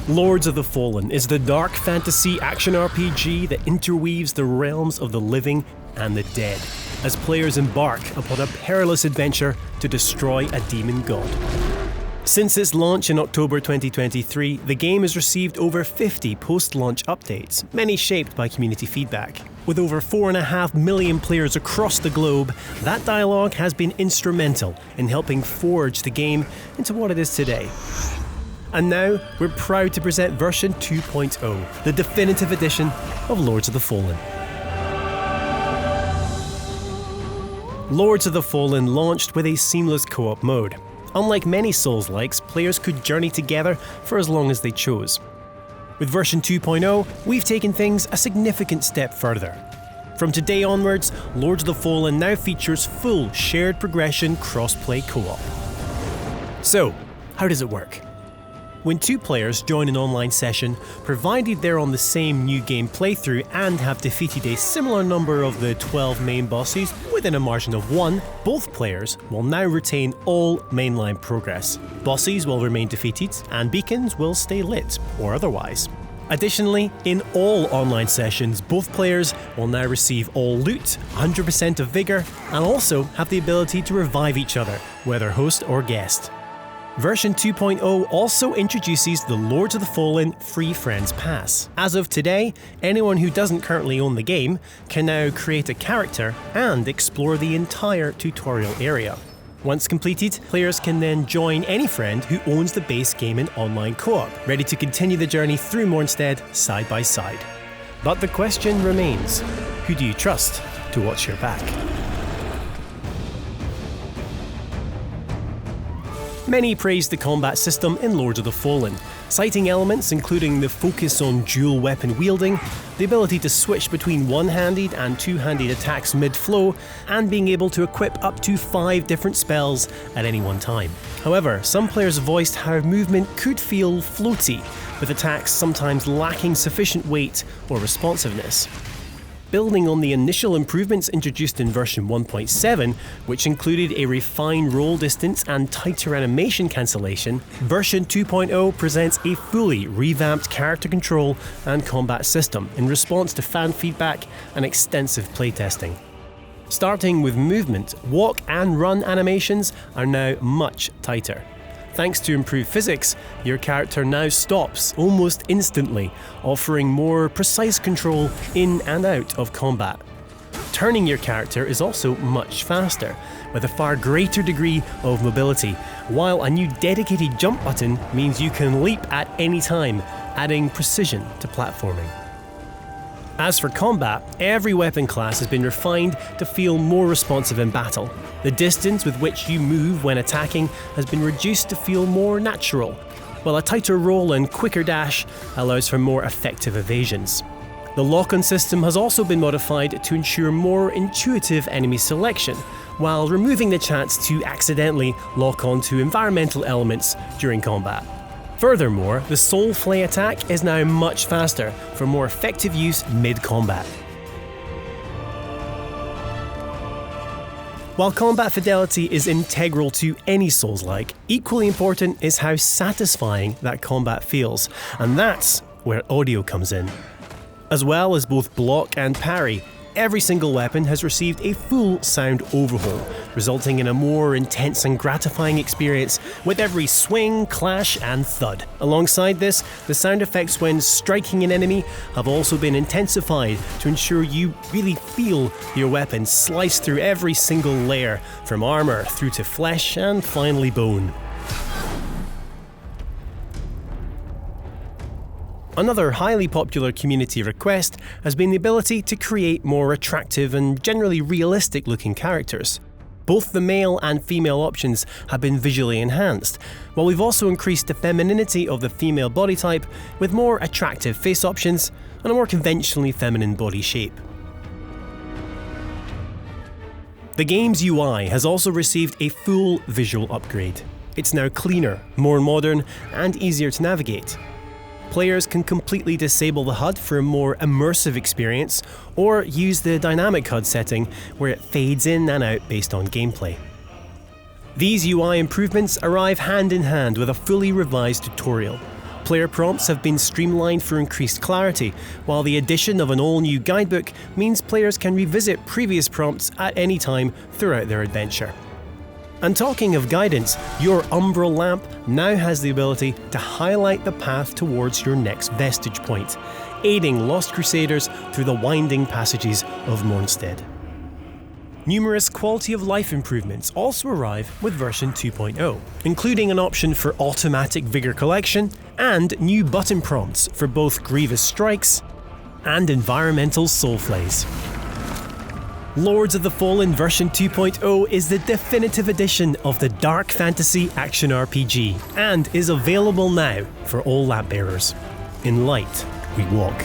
Lords of the Fallen is the dark fantasy action RPG that interweaves the realms of the living and the dead, as players embark upon a perilous adventure to destroy a demon god. Since its launch in October 2023, the game has received over 50 post-launch updates, many shaped by community feedback. With over 4.5 million players across the globe, that dialogue has been instrumental in helping forge the game into what it is today. And now, we're proud to present version 2.0, the definitive edition of Lords of the Fallen. Lords of the Fallen launched with a seamless co-op mode. Unlike many Souls-likes, players could journey together for as long as they chose. With version 2.0, we've taken things a significant step further. From today onwards, Lords of the Fallen now features full shared progression cross-play co-op. So, how does it work? When two players join an online session, provided they're on the same new game playthrough and have defeated a similar number of the 12 main bosses within a margin of 1, both players will now retain all mainline progress. Bosses will remain defeated, and beacons will stay lit, or otherwise. Additionally, in all online sessions, both players will now receive all loot, 100% of vigor, and also have the ability to revive each other, whether host or guest. Version 2.0 also introduces the Lords of the Fallen Free Friends Pass. As of today, anyone who doesn't currently own the game can now create a character and explore the entire tutorial area. Once completed, players can then join any friend who owns the base game in online co-op, ready to continue the journey through Mornstead side by side. But the question remains, who do you trust to watch your back? Many praised the combat system in Lords of the Fallen, citing elements including the focus on dual weapon wielding, the ability to switch between one-handed and two-handed attacks mid-flow, and being able to equip up to 5 different spells at any one time. However, some players voiced how movement could feel floaty, with attacks sometimes lacking sufficient weight or responsiveness. Building on the initial improvements introduced in version 1.7, which included a refined roll distance and tighter animation cancellation, version 2.0 presents a fully revamped character control and combat system in response to fan feedback and extensive playtesting. Starting with movement, walk and run animations are now much tighter. Thanks to improved physics, your character now stops almost instantly, offering more precise control in and out of combat. Turning your character is also much faster, with a far greater degree of mobility, while a new dedicated jump button means you can leap at any time, adding precision to platforming. As for combat, every weapon class has been refined to feel more responsive in battle. The distance with which you move when attacking has been reduced to feel more natural, while a tighter roll and quicker dash allows for more effective evasions. The lock-on system has also been modified to ensure more intuitive enemy selection, while removing the chance to accidentally lock onto environmental elements during combat. Furthermore, the Soul Flay attack is now much faster for more effective use mid-combat. While combat fidelity is integral to any Souls-like, equally important is how satisfying that combat feels, and that's where audio comes in. As well as both block and parry, every single weapon has received a full sound overhaul, resulting in a more intense and gratifying experience with every swing, clash and thud. Alongside this, the sound effects when striking an enemy have also been intensified to ensure you really feel your weapon slice through every single layer, from armour through to flesh and finally bone. Another highly popular community request has been the ability to create more attractive and generally realistic looking characters. Both the male and female options have been visually enhanced, while we've also increased the femininity of the female body type with more attractive face options and a more conventionally feminine body shape. The game's UI has also received a full visual upgrade. It's now cleaner, more modern, and easier to navigate. Players can completely disable the HUD for a more immersive experience, or use the dynamic HUD setting where it fades in and out based on gameplay. These UI improvements arrive hand in hand with a fully revised tutorial. Player prompts have been streamlined for increased clarity, while the addition of an all-new guidebook means players can revisit previous prompts at any time throughout their adventure. And talking of guidance, your umbral lamp now has the ability to highlight the path towards your next vestige point, aiding Lost Crusaders through the winding passages of Mornstead. Numerous quality of life improvements also arrive with version 2.0, including an option for automatic Vigor Collection and new button prompts for both Grievous Strikes and Environmental Soulflays. Lords of the Fallen version 2.0 is the definitive edition of the dark fantasy action RPG and is available now for all lamp bearers. In light, we walk.